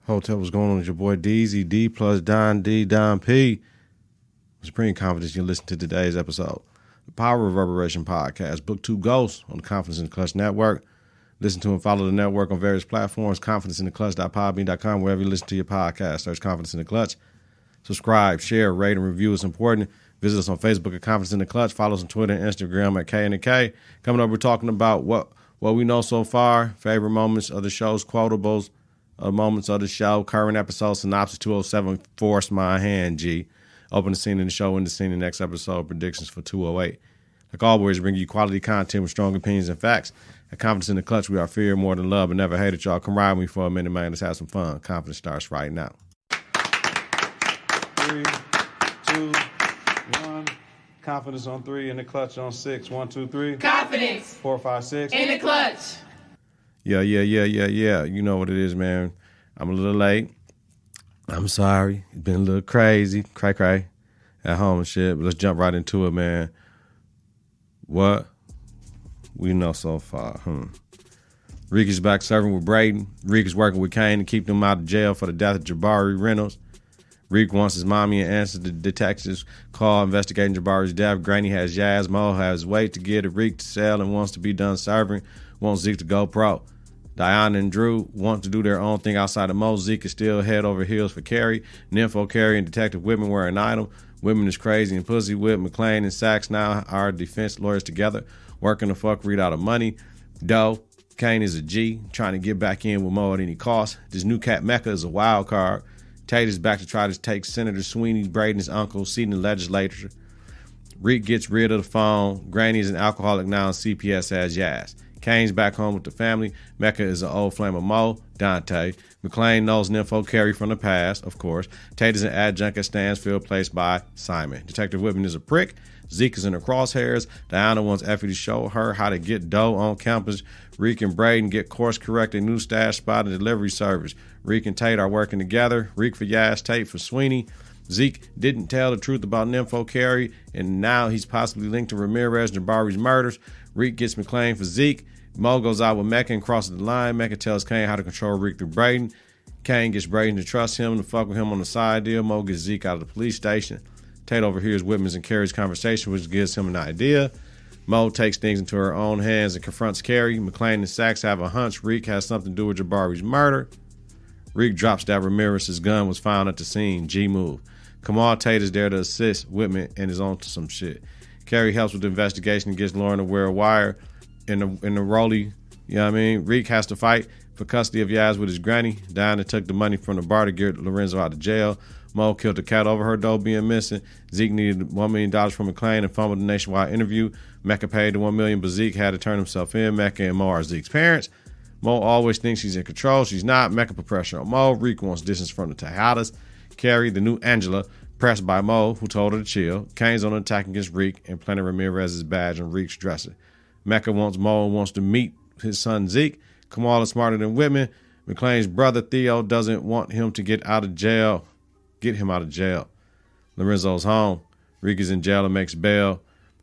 Hotel, what's going on? It's your boy DZ, D plus Don D, Don P. Supreme Confidence. You listen to today's episode. The Power Reverberation podcast. Book 2 Ghosts on the Confidence in the Klutch network. Listen to and follow the network on various platforms. ConfidenceInTheClutch.podbean.com. Wherever you listen to your podcast, search Confidence in the Klutch. Subscribe, share, rate, and review. It's important. Visit us on Facebook at Confidence in the Klutch. Follow us on Twitter and Instagram at K and the K. Coming up, we're talking about what we know so far, favorite moments of the show's quotables, moments of the show, current episode, synopsis 207, Force My Hand, G. Open the scene in the show, in the scene in the next episode, predictions for 208. Like always, bring you quality content with strong opinions and facts. At Confidence in the Klutch, we are fear more than love and never hated. Y'all come ride with me for a minute, man. Let's have some fun. Confidence starts right now. 3, 2, 1. Confidence on 3, in the Klutch on 6. 1, 2, 3. Confidence. 4, 5, 6. In the Klutch. Yeah. You know what it is, man. I'm a little late. I'm sorry. It's been a little crazy. Cray at home and shit. But let's jump right into it, man. What we know so far. Reek is back serving with Braden. Reek is working with Kane to keep them out of jail for the death of Jabari Reynolds. Reek wants his mommy and answers the detective's call investigating Jabari's death. Granny has Yaz. Mo has weight to get Reek to sell and wants to be done serving. Wants Zeke to go pro. Diana and Drew want to do their own thing outside of Mo. Zeke is still head over heels for Carrie. Nympho, Carrie, and Detective Whitman were an item. Whitman is crazy and pussy with McClain and Sachs now are defense lawyers together, working to fuck Reed out of money. Doe, Kane is a G, trying to get back in with Mo at any cost. This new cat Mecca is a wild card. Tate is back to try to take Senator Sweeney, Braden's uncle, seat in the legislature. Reek gets rid of the phone. Granny is an alcoholic now and CPS has Yaz. Kane's back home with the family. Mecca is an old flame of Mo. Dante. McClain knows Nympho Carey from the past, of course. Tate is an adjunct at Stansfield, placed by Simon. Detective Whitman is a prick. Zeke is in the crosshairs. Diana wants Effie to show her how to get dough on campus. Reek and Braden get course-corrected new stash spot and delivery service. Reek and Tate are working together. Reek for Yaz, Tate for Sweeney. Zeke didn't tell the truth about Nympho Carey, and now he's possibly linked to Ramirez and Jabari's murders. Reek gets McClain for Zeke. Mo goes out with Mecca and crosses the line. Mecca tells Kane how to control Reek through Braden. Kane gets Braden to trust him to fuck with him on the side deal. Mo gets Zeke out of the police station. Tate overhears Whitman's and Carrie's conversation, which gives him an idea. Mo takes things into her own hands and confronts Carrie. McClain and Sachs have a hunch Reek has something to do with Jabari's murder. Reek drops that Ramirez's gun was found at the scene. G move. Kamal Tate is there to assist Whitman and is on to some shit. Carrie helps with the investigation and gets Lauren to wear a wire in the rollie. You know what I mean? Reek has to fight for custody of Yaz with his granny. Diana took the money from the bar to get Lorenzo out of jail. Mo killed the cat over her dough being missing. Zeke needed $1 million from McClain and fumbled the nationwide interview. Mecca paid the $1 million, but Zeke had to turn himself in. Mecca and Mo are Zeke's parents. Mo always thinks she's in control. She's not. Mecca put pressure on Mo. Reek wants distance from the Tejadas. Carrie, the new Angela, pressed by Mo, who told her to chill. Kane's on an attack against Reek and planted Ramirez's badge on Reek's dresser. Mecca wants Mo and wants to meet his son Zeke. Kamal is smarter than Whitman. McClain's brother Theo doesn't want him to get him out of jail. Lorenzo's home. Reek is in jail and makes bail.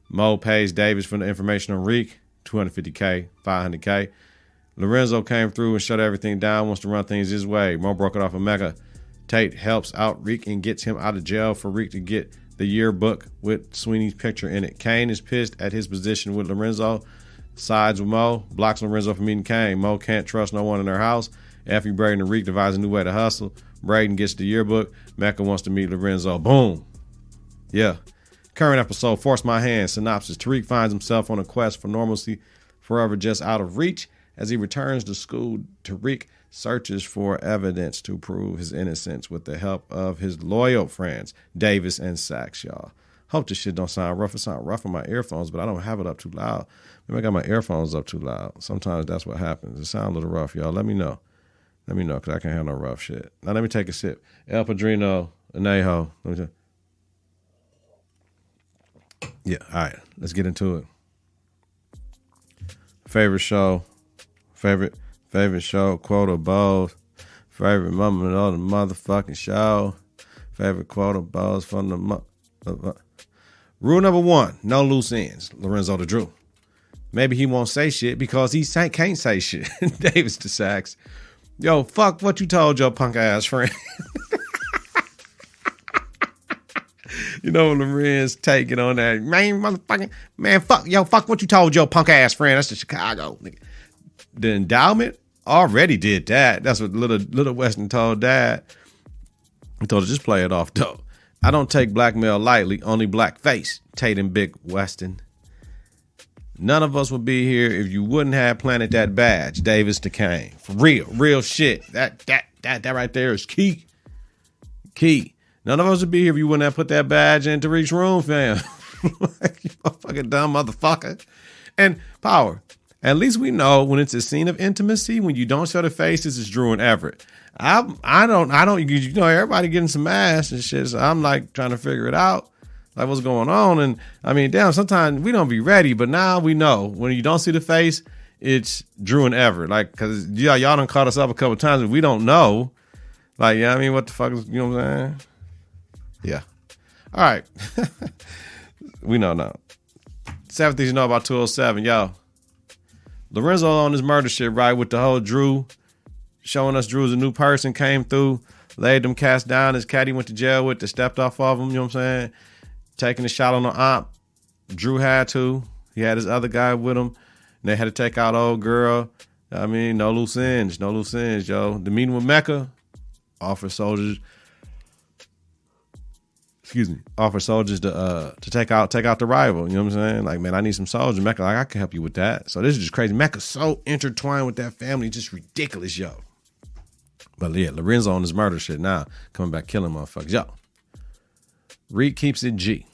Mo pays Davis for the information on Reek, $250K, $500K. Lorenzo came through and shut everything down, wants to run things his way. Mo broke it off of Mecca. Tate helps out Reek and gets him out of jail for Reek to get the yearbook with Sweeney's picture in it. Kane is pissed at his position with Lorenzo, sides with Mo, blocks Lorenzo from meeting Kane. Mo can't trust no one in their house. Effie, Braden, and Reek devise a new way to hustle. Braden gets the yearbook. Mecca wants to meet Lorenzo. Boom. Yeah. Current episode, Force My Hand. Synopsis. Tariq finds himself on a quest for normalcy, forever just out of reach. As he returns to school, Tariq searches for evidence to prove his innocence with the help of his loyal friends, Davis and Sachs, y'all. Hope this shit don't sound rough. It sounds rough on my earphones, but I don't have it up too loud. Maybe I got my earphones up too loud. Sometimes that's what happens. It sounds a little rough, y'all. Let me know. Because I can't have no rough shit. Now, let me take a sip. El Padrino, Anejo. Yeah, all right. Let's get into it. Favorite show, quote or bows. Favorite moment of the motherfucking show. Favorite quote or bows from the Rule number 1, no loose ends. Lorenzo to Drew. Maybe he won't say shit because he can't say shit. Davis to Sachs. Yo, fuck what you told your punk ass friend. You know when Lorenz take it on that, man, motherfucking, man, fuck what you told your punk ass friend. That's the Chicago. The endowment already did that. That's what little Weston told Dad. He told her, just play it off, though. I don't take blackmail lightly, only blackface, Tate and Big Weston. None of us would be here if you wouldn't have planted that badge, Davis to Kane. For real shit. That right there is key. Key. None of us would be here if you wouldn't have put that badge in Tariq's room, fam. Like, you fucking dumb motherfucker. And Power. At least we know when it's a scene of intimacy, when you don't show the faces, it's Drew and Everett. I don't, you know, everybody getting some ass and shit. So I'm like trying to figure it out, like what's going on. And I mean, damn, sometimes we don't be ready, but now we know when you don't see the face, it's Drew and Everett. Like, cause y'all done caught us up a couple of times and we don't know. Like, yeah, I mean, what the fuck is, you know what I'm saying? Yeah. All right. We know now. 7 things you know about 207. Yo, Lorenzo on his murder shit, right? With the whole Drew showing us Drew's a new person, came through, laid them cats down. His caddy went to jail with, that stepped off of him, you know what I'm saying? Taking a shot on the op. Drew had to. He had his other guy with him. And they had to take out old girl. I mean, no loose ends, yo. The meeting with Mecca, offer soldiers to take out the rival. You know what I'm saying? Like, man, I need some soldiers. Mecca, like, I can help you with that. So this is just crazy. Mecca's so intertwined with that family, just ridiculous, yo. But yeah, Lorenzo on his murder shit now, coming back killing motherfuckers. Yo, Reed keeps it G.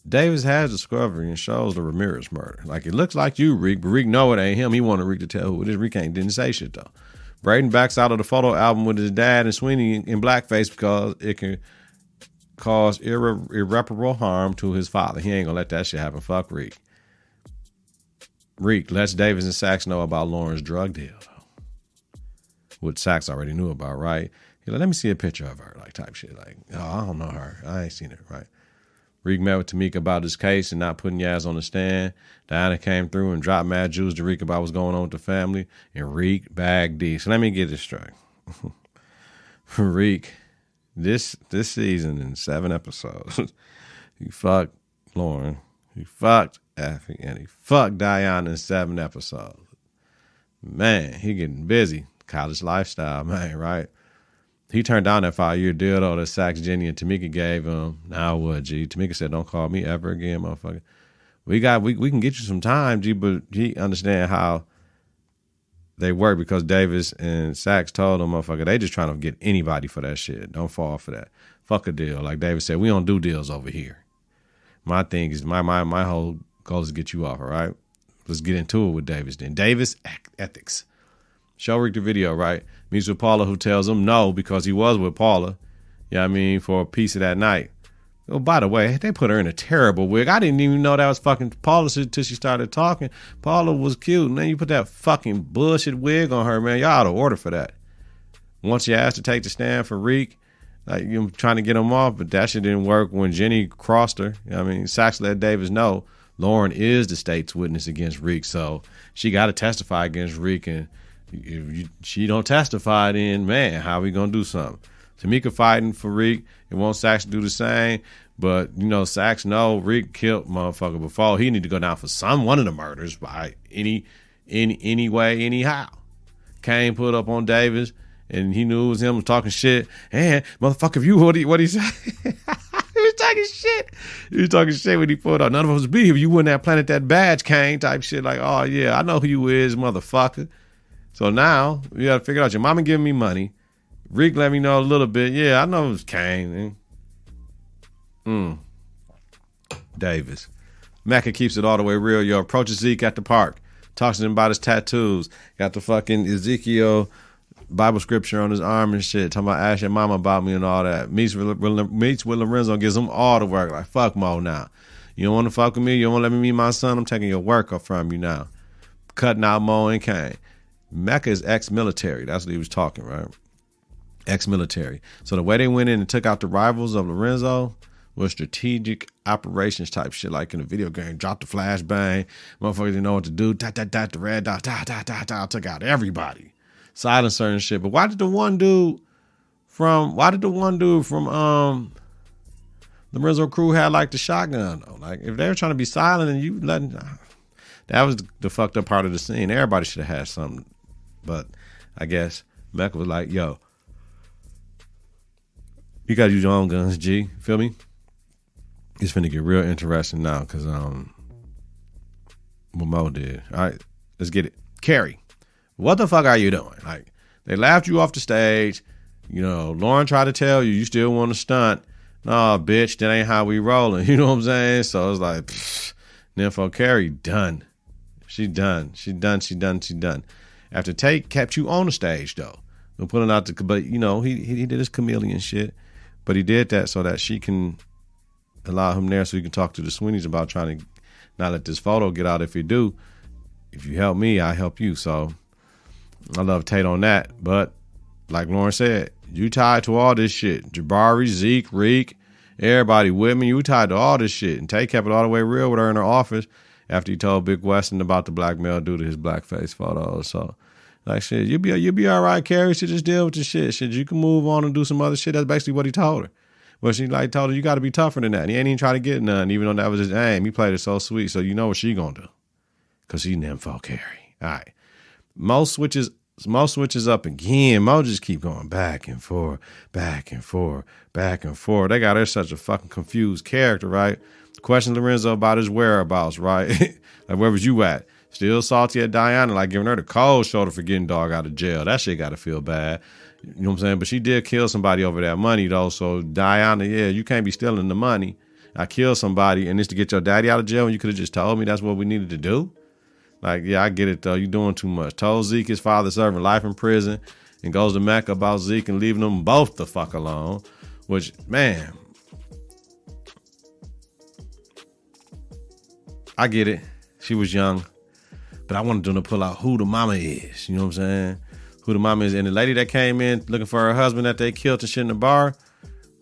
Davis has discovery and shows the Ramirez murder. Like, it looks like you, Reek, but Reek know it ain't him. He wanted Reek to tell who it is. Reek didn't say shit, though. Braden backs out of the photo album with his dad and Sweeney in blackface because it can cause irreparable harm to his father. He ain't gonna let that shit happen. Fuck Reek. Reek lets Davis and Sachs know about Lauren's drug deal, which Sachs already knew about, right? He like, let me see a picture of her, like, type shit. Like, oh, I don't know her. I ain't seen her, right? Reek met with Tamika about this case and not putting Yaz on the stand. Diana came through and dropped mad juice to Reek about what's going on with the family. And Reek bagged D. So let me get this straight. Reek, this season in 7 episodes, he fucked Lauren, he fucked Effie, and he fucked Diana in 7 episodes. Man, he getting busy. College lifestyle, man, right? He turned down that 5-year deal, though, that Sachs, Jenny, and Tamika gave him. Now what, G? Tamika said, don't call me ever again, motherfucker. We can get you some time, G, but he understand how they work because Davis and Sachs told him, motherfucker, they just trying to get anybody for that shit. Don't fall for that. Fuck a deal. Like Davis said, we don't do deals over here. My thing is, my whole goal is to get you off, all right? Let's get into it with Davis then. Davis ethics. Show Rick the video, right? Meets with Paula, who tells him no because he was with Paula, you know what I mean, for a piece of that night. Oh, by the way, they put her in a terrible wig. I didn't even know that was fucking Paula until she started talking. Paula was cute. And then you put that fucking bullshit wig on her, man. Y'all out of order for that. Once you asked to take the stand for Reek, like, you're trying to get him off, but that shit didn't work when Jenny crossed her. You know what I mean, Sachs let Davis know Lauren is the state's witness against Reek, so she got to testify against Reek, and if she don't testify, then, man, how are we going to do something? Tamika fighting for Reek and wants Sachs to do the same, but, you know, Sachs know Reek killed motherfucker before. He need to go down for one of the murders by any way, anyhow. Kane put up on Davis, and he knew it was him talking shit. And, motherfucker, if you, what he say? He was talking shit. He was talking shit when he pulled up. None of us would be here if you wouldn't have planted that badge, Kane, type shit. Like, oh, yeah, I know who you is, motherfucker. So now, you got to figure out, your mama giving me money. Reek let me know a little bit. Yeah, I know it was Kane. Davis. Mecca keeps it all the way real. Yo, approaches Zeke at the park. Talks to him about his tattoos. Got the fucking Ezekiel Bible scripture on his arm and shit. Talking about ask your mama about me and all that. Meets with Lorenzo, gives him all the work. Like, fuck Mo now. You don't want to fuck with me? You don't want to let me meet my son? I'm taking your work up from you now. Cutting out Mo and Kane. Mecca is ex-military. That's what he was talking, right? Ex-military. So the way they went in and took out the rivals of Lorenzo was strategic operations type shit, like in a video game. Drop the flashbang. Motherfuckers didn't know what to do. The red dot, took out everybody. silence certain shit. But why did the one dude from the Rizzo crew had like the shotgun though? Like if they were trying to be silent and you letting, that was the fucked up part of the scene. Everybody should have had something. But I guess Mecca was like, yo, you gotta use your own guns, G. Feel me? It's finna get real interesting now because what Mo did. All right, let's get it. Carrie, what the fuck are you doing? Like, they laughed you off the stage. You know, Lauren tried to tell you still want to stunt. No, bitch, that ain't how we rolling. You know what I'm saying? So it's like, Nympho Carrie done. She done. After Tate kept you on the stage though, and putting out the, but you know he did his chameleon shit, but he did that so that she can allow him there so he can talk to the Sweeneys about trying to not let this photo get out. If you help me, I help you. So I love Tate on that. But like Lauren said, you tied to all this shit. Jabari, Zeke, Reek, everybody with me. You tied to all this shit. And Tate kept it all the way real with her in her office after he told Big Weston about the blackmail due to his blackface photos. So like shit, you'll be all right, Carrie. Should just deal with the shit. Shit, you can move on and do some other shit. That's basically what he told her. But she like told her, you got to be tougher than that. And he ain't even trying to get none, even though that was his aim. He played it so sweet. So you know what she gonna do. Because she Nympho Carrie. All right. Mo switches up again. Mo just keep going back and forth, back and forth, back and forth. They got her such a fucking confused character, right? Question Lorenzo about his whereabouts, right? Like, where was you at? Still salty at Diana, like giving her the cold shoulder for getting dog out of jail. That shit got to feel bad. You know what I'm saying? But she did kill somebody over that money, though. So, Diana, yeah, you can't be stealing the money. I killed somebody, and it's to get your daddy out of jail, and you could have just told me that's what we needed to do. Like, yeah, I get it, though. You're doing too much. Told Zeke his father serving life in prison and goes to Mecca about Zeke and leaving them both the fuck alone. Which, man, I get it. She was young. But I wanted them to pull out who the mama is. You know what I'm saying? Who the mama is. And the lady that came in looking for her husband that they killed and shit in the bar,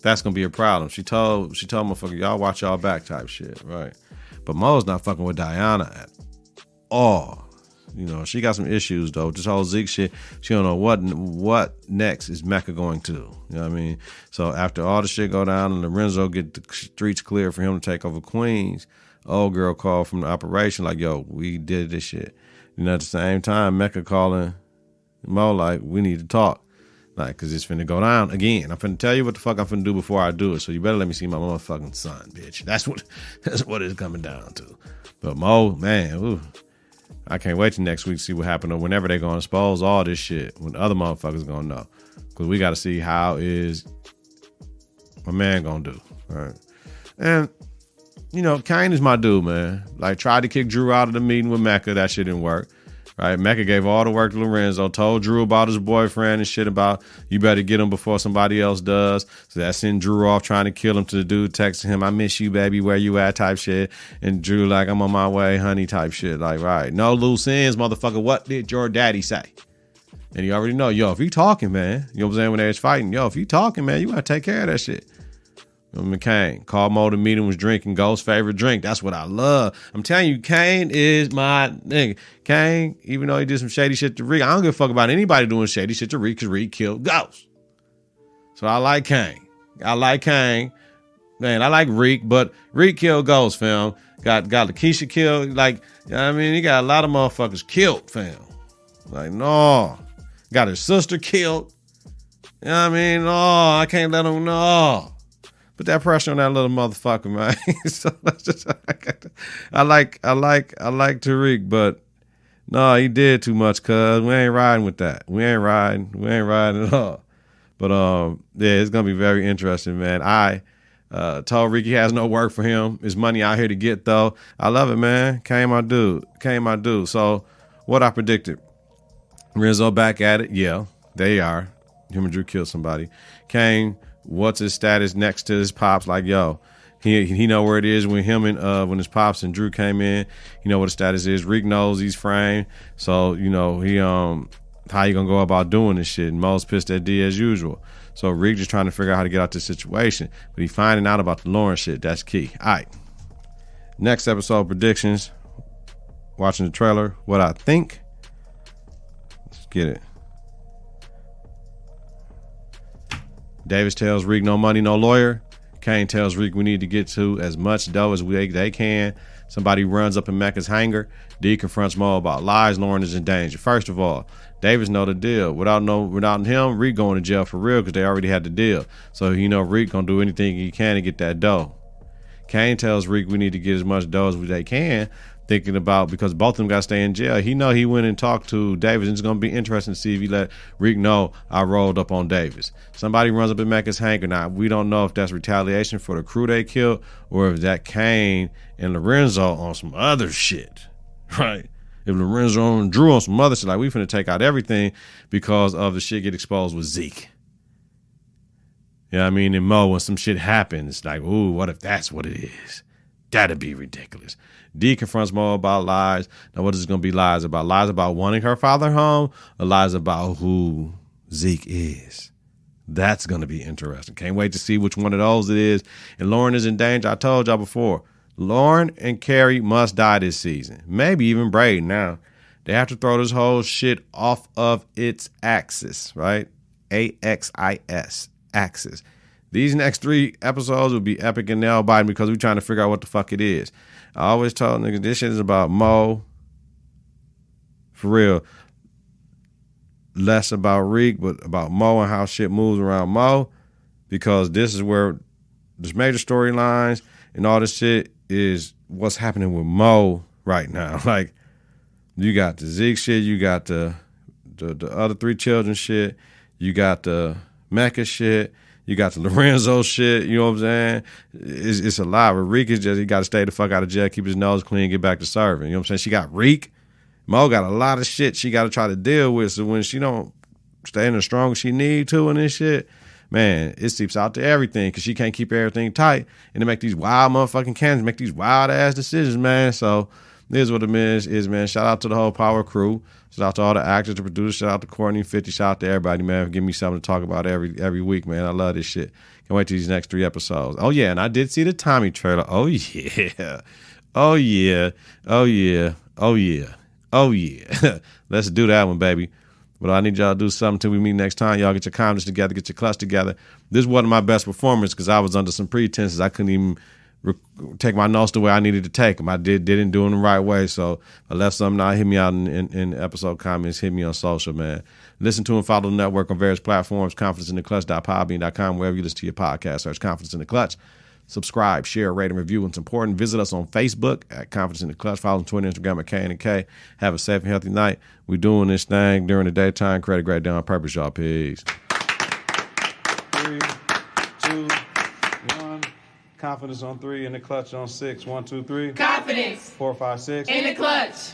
that's going to be a problem. She told motherfucker, y'all watch y'all back type shit, right? But Mo's not fucking with Diana at all. You know, she got some issues, though. This whole Zeke shit, she don't know what next is Mecca going to do. You know what I mean? So after all the shit go down and Lorenzo get the streets clear for him to take over Queens, old girl called from the operation like, yo, we did this shit. You know, at the same time, Mecca calling Mo like, we need to talk. Like, because it's finna go down again. I'm finna tell you what the fuck I'm finna do before I do it. So you better let me see my motherfucking son, bitch. That's what it's coming down to. But Mo, man, ooh, I can't wait till next week to see what happened or whenever they're gonna expose all this shit. When other motherfuckers gonna know. Because we gotta see how is my man gonna do. All right. And you know, Kane is my dude, man. Like, tried to kick Drew out of the meeting with Mecca. That shit didn't work. Right? Mecca gave all the work to Lorenzo, told Drew about his boyfriend and shit about, you better get him before somebody else does. So that sent Drew off trying to kill him to the dude texting him, I miss you, baby, where you at type shit. And Drew like, I'm on my way, honey type shit. Like, right. No loose ends, motherfucker. What did your daddy say? And you already know, yo, if he talking, man, you know what I'm saying, when they was fighting, yo, if he talking, man, you gotta take care of that shit. McCain called Mo to meet him, was drinking Ghost's favorite drink. That's what I love. I'm telling you, Kane is my nigga. Kane, even though he did some shady shit to Reek, I don't give a fuck about anybody doing shady shit to Reek because Reek killed Ghost. So I like Kane. Man, I like Reek, but Reek killed Ghost, fam. Got Lakeisha killed. Like, you know what I mean? He got a lot of motherfuckers killed, fam. Like, no. Got his sister killed. You know what I mean? No, I can't let him know. Put that pressure on that little motherfucker, man. So that's just, I like Tariq, but no, he did too much, cuz we ain't riding with that. We ain't riding at all. But yeah, it's gonna be very interesting, man. I told Ricky has no work for him. His money out here to get though. I love it, man. Came my dude. So what I predicted. Rizzo back at it. Yeah, they are. Him and Drew killed somebody. Kane, what's his status next to his pops? Like, yo, he know where it is when him and when his pops and Drew came in. You know what his status is. Reek knows he's framed, so you know he how you gonna go about doing this shit? And Mo's pissed at D as usual. So Reek just trying to figure out how to get out this situation, but he finding out about the Lauren shit. That's key. All right, next episode predictions. Watching the trailer, what I think. Let's get it. Davis tells Reek no money, no lawyer. Kane tells Reek we need to get to as much dough as they can. Somebody runs up in Mecca's hangar. D confronts Mo about lies. Lauren is in danger. First of all, Davis know the deal. Without him, Reek going to jail for real because they already had the deal. So Reek gonna do anything he can to get that dough. Kane tells Reek we need to get as much dough as they can, thinking about because both of them got to stay in jail. He went and talked to Davis, and it's going to be interesting to see if he let Reek know I rolled up on Davis. Somebody runs up in Mecca's hangar. Now, we don't know if that's retaliation for the crew they killed or if that Kane and Lorenzo on some other shit, right? If Lorenzo and Drew on some other shit, like we finna take out everything because of the shit get exposed with Zeke. You know what I mean? And Mo, when some shit happens, like, ooh, what if that's what it is? That'd be ridiculous. D confronts Mo about lies. Now, what is it going to be lies about? Lies about wanting her father home or lies about who Zeke is? That's going to be interesting. Can't wait to see which one of those it is. And Lauren is in danger. I told y'all before. Lauren and Carrie must die this season. Maybe even Braden. Now, they have to throw this whole shit off of its axis, right? AXIS, axis. These next 3 episodes will be epic and nail biting because we're trying to figure out what the fuck it is. I always told niggas this shit is about Mo. For real. Less about Reek, but about Mo and how shit moves around Mo. Because this is where there's major storylines and all this shit is what's happening with Mo right now. Like, you got the Zeke shit, you got the other 3 children shit, you got the Mecca shit, you got the Lorenzo shit, you know what I'm saying? It's a lot. But Reek is just, he got to stay the fuck out of jail, keep his nose clean, get back to serving. You know what I'm saying? She got Reek. Mo got a lot of shit she got to try to deal with. So when she don't stay in as strong as she need to and this shit, man, it seeps out to everything because she can't keep everything tight. And they make these wild motherfucking candidates make these wild ass decisions, man. So this is what it is, man. Shout out to the whole Power crew. Shout out to all the actors, the producers. Shout out to Courtney, 50. Shout out to everybody, man, for giving me something to talk about every week, man. I love this shit. Can't wait to these next 3 episodes. Oh, yeah, and I did see the Tommy trailer. Oh, yeah. Oh, yeah. Oh, yeah. Oh, yeah. Oh, yeah. Let's do that one, baby. But I need y'all to do something till we meet next time. Y'all get your confidence together, get your clutch together. This wasn't my best performance because I was under some pretenses. I couldn't even take my notes the way I needed to take them. I didn't do them the right way. So I left something out. Hit me out in episode comments. Hit me on social, man. Listen to and follow the network on various platforms. ConfidenceInTheClutch.podbean.com. Wherever you listen to your podcast, search Confidence in the Clutch. Subscribe, share, rate, and review. It's important. Visit us on Facebook at Confidence in the Clutch. Follow us on Twitter, Instagram at K&K. Have a safe and healthy night. We're doing this thing during the daytime. Create a great day on purpose, y'all. Peace. 3, 2, 1. Confidence on 3, in the clutch on 6. 1, 2, 3. Confidence. 4, 5, 6. In the clutch.